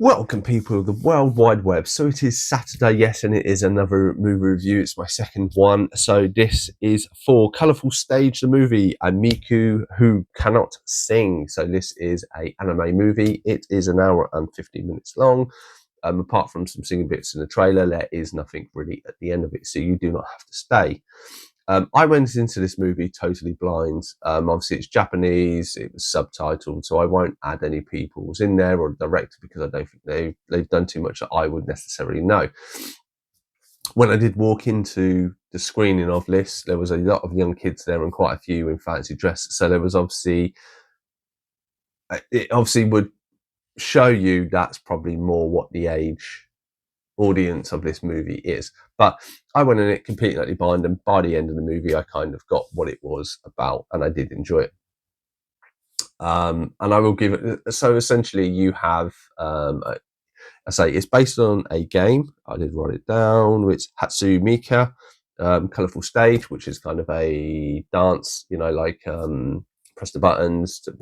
Welcome, people of the World Wide Web. So it is Saturday, yes, and it is another movie review. It's my second one. So this is for Colourful Stage, the movie, and Miku Who Cannot Sing. So this is a anime movie. It is an hour and 15 minutes long. Apart from some singing bits in the trailer, there is nothing really at the end of it, so you do not have to stay. I went into this movie totally blind. Obviously, it's Japanese. It was subtitled, so I won't add any people's in there or director because I don't think they've done too much that I would necessarily know. When I did walk into the screening of this, there was a lot of young kids there and quite a few in fancy dress. So there was it obviously would show you that's probably more what the age audience of this movie is. But I went in it completely blind, and by the end of the movie, I kind of got what it was about, and I did enjoy it. And I will give it. So essentially, you have. I say it's based on a game. I did write it down. It's Hatsumika, Colourful Stage, which is kind of a dance. Like press the buttons to.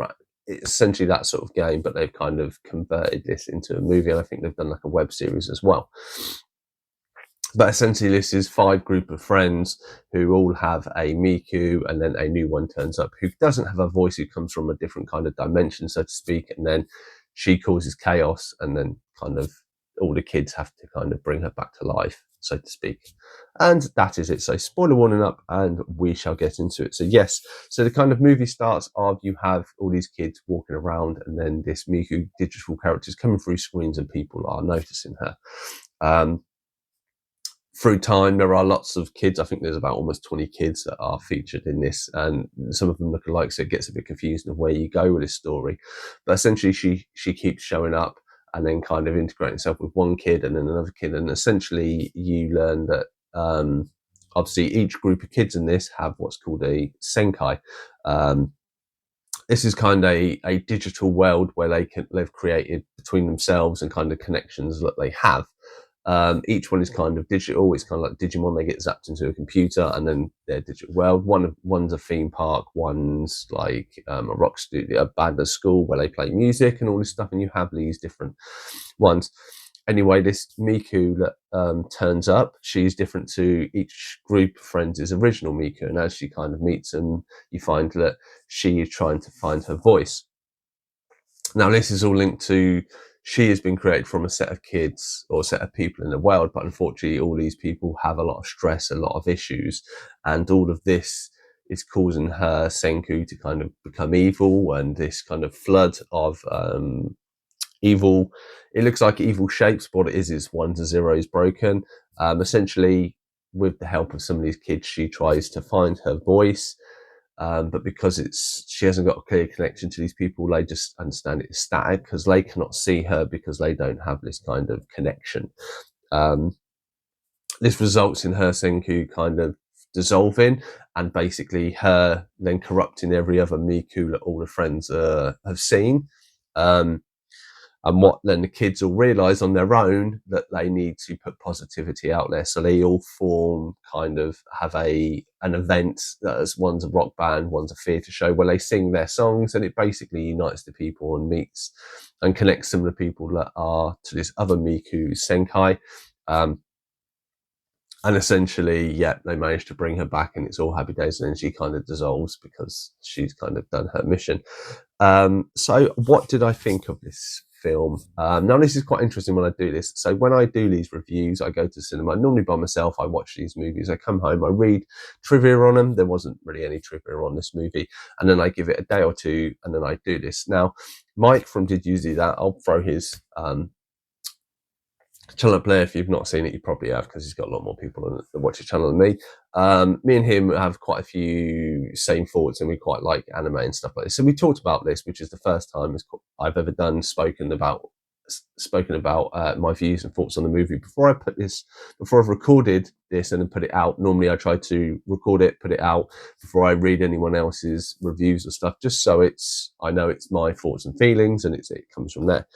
It's essentially that sort of game, but they've kind of converted this into a movie, and I think they've done like a web series as well. But essentially, this is 5 group of friends who all have a Miku, and then a new one turns up who doesn't have a voice, who comes from a different kind of dimension, so to speak, and then she causes chaos, and then kind of all the kids have to kind of bring her back to life, so to speak. And that is it. So spoiler warning up, and we shall get into it. So yes, so the kind of movie starts of you have all these kids walking around, and then this Miku digital character is coming through screens, and people are noticing her. Through time, there are lots of kids. I think there's about almost 20 kids that are featured in this, and some of them look alike, so it gets a bit confusing of where you go with this story. But essentially, she keeps showing up and then kind of integrating herself with one kid and then another kid, and essentially you learn that obviously each group of kids in this have what's called a senkai. This is kind of a digital world where they've created between themselves and kind of connections that they have. Each one is kind of digital. It's kind of like Digimon. They get zapped into a computer, and then their digital world. One's a theme park. One's like a rock studio, a band, a school where they play music and all this stuff. And you have these different ones. Anyway, this Miku that turns up, she's different to each group of friends' original Miku. And as she kind of meets them, you find that she is trying to find her voice. Now, this is all linked to she has been created from a set of kids or a set of people in the world, but unfortunately, all these people have a lot of stress, a lot of issues, and all of this is causing her Senku to kind of become evil, and this kind of flood of evil. It looks like evil shapes, but what it is ones and zeros broken. Essentially, with the help of some of these kids, she tries to find her voice. But because she hasn't got a clear connection to these people, they just understand it's static because they cannot see her because they don't have this kind of connection. This results in her Senku kind of dissolving, and basically her then corrupting every other Miku that all the friends have seen. And what then the kids will realise on their own that they need to put positivity out there. So they all have an event that's one's a rock band, one's a theatre show where they sing their songs, and it basically unites the people and meets and connects some of the people that are to this other Miku Senkai. And essentially, they manage to bring her back, and it's all happy days. And then she kind of dissolves because she's kind of done her mission. So what did I think of this film? Now, this is quite interesting when I do this. So when I do these reviews, I go to cinema. Normally by myself, I watch these movies. I come home, I read trivia on them. There wasn't really any trivia on this movie. And then I give it a day or two, and then I do this. Now, Mike from Did You Do That? I'll throw his channel up there. If you've not seen it, you probably have, because he's got a lot more people that watch his channel than me. Me and him have quite a few same thoughts, and we quite like anime and stuff like this. So we talked about this, which is the first time I've ever spoken about my views and thoughts on the movie before I've recorded this and then put it out. Normally I try to record it, put it out before I read anyone else's reviews or stuff, just so I know it's my thoughts and feelings, and it comes from there.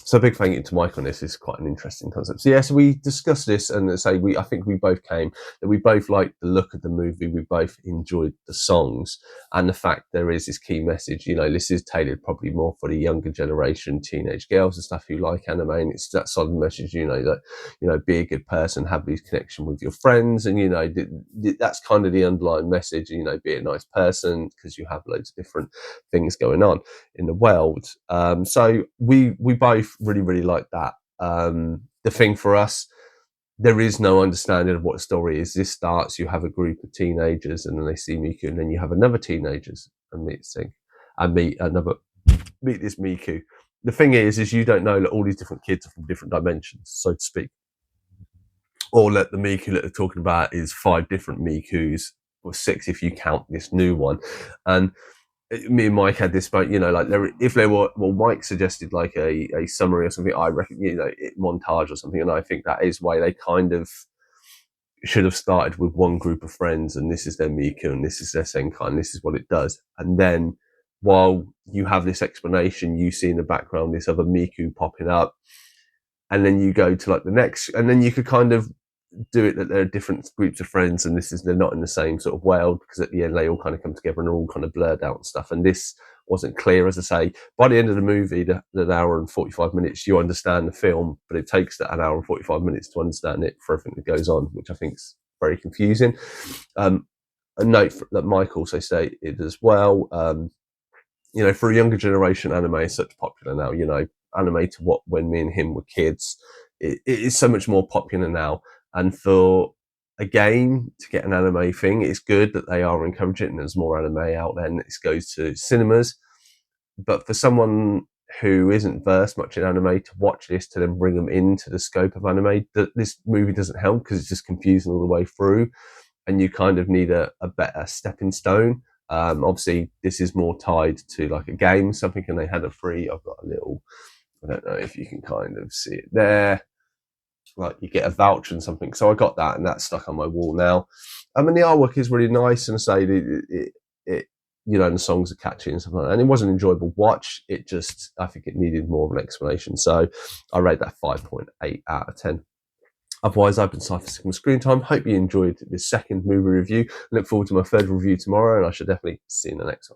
So a big thank you to Mike on this. It's quite an interesting concept. So yeah, so we discussed this, and I think we both came that we both liked the look of the movie. We both enjoyed the songs, and the fact there is this key message. This is tailored probably more for the younger generation, teenage girls and stuff who like anime. And it's that solid message, that be a good person, have these connection with your friends, and that's kind of the underlying message. Be a nice person because you have loads of different things going on in the world. So we both really, really like that. The thing for us, there is no understanding of what a story is. This starts, you have a group of teenagers and then they see Miku, and then you have another teenagers and meet this Miku. The thing is you don't know that all these different kids are from different dimensions, so to speak. Or that the Miku that they're talking about is 5 different Mikus, or 6 if you count this new one. And me and Mike had this about, Mike suggested like a summary or something, I reckon, montage or something, and I think that is why they kind of should have started with one group of friends, and this is their Miku, and this is their Senkai, and this is what it does. And then while you have this explanation, you see in the background this other Miku popping up, and then you go to like the next, and then you could kind of do it that there are different groups of friends, and they're not in the same sort of world, because at the end they all kind of come together and are all kind of blurred out and stuff. And this wasn't clear, as I say. By the end of the movie, the hour and 45 minutes, you understand the film, but it takes an hour and 45 minutes to understand it for everything that goes on, which I think is very confusing. A note that Mike also stated as well, for a younger generation, anime is such popular now. Anime to when me and him were kids, it is so much more popular now. And for a game to get an anime thing, it's good that they are encouraging it, and there's more anime out there, and this goes to cinemas. But for someone who isn't versed much in anime to watch this, to then bring them into the scope of anime, this movie doesn't help, because it's just confusing all the way through, and you kind of need a better stepping stone. Obviously, this is more tied to like a game, something, and they had a free. I've got a little, I don't know if you can kind of see it there. Like you get a voucher and something. So I got that, and that's stuck on my wall now. And the artwork is really nice, and I say it and the songs are catchy and stuff like that. And it was an enjoyable watch. It just, I think it needed more of an explanation. So I rate that 5.8 out of 10. Otherwise, I've been Cypher Sigma Screen Time. Hope you enjoyed this second movie review. Look forward to my third review tomorrow, and I should definitely see you in the next one.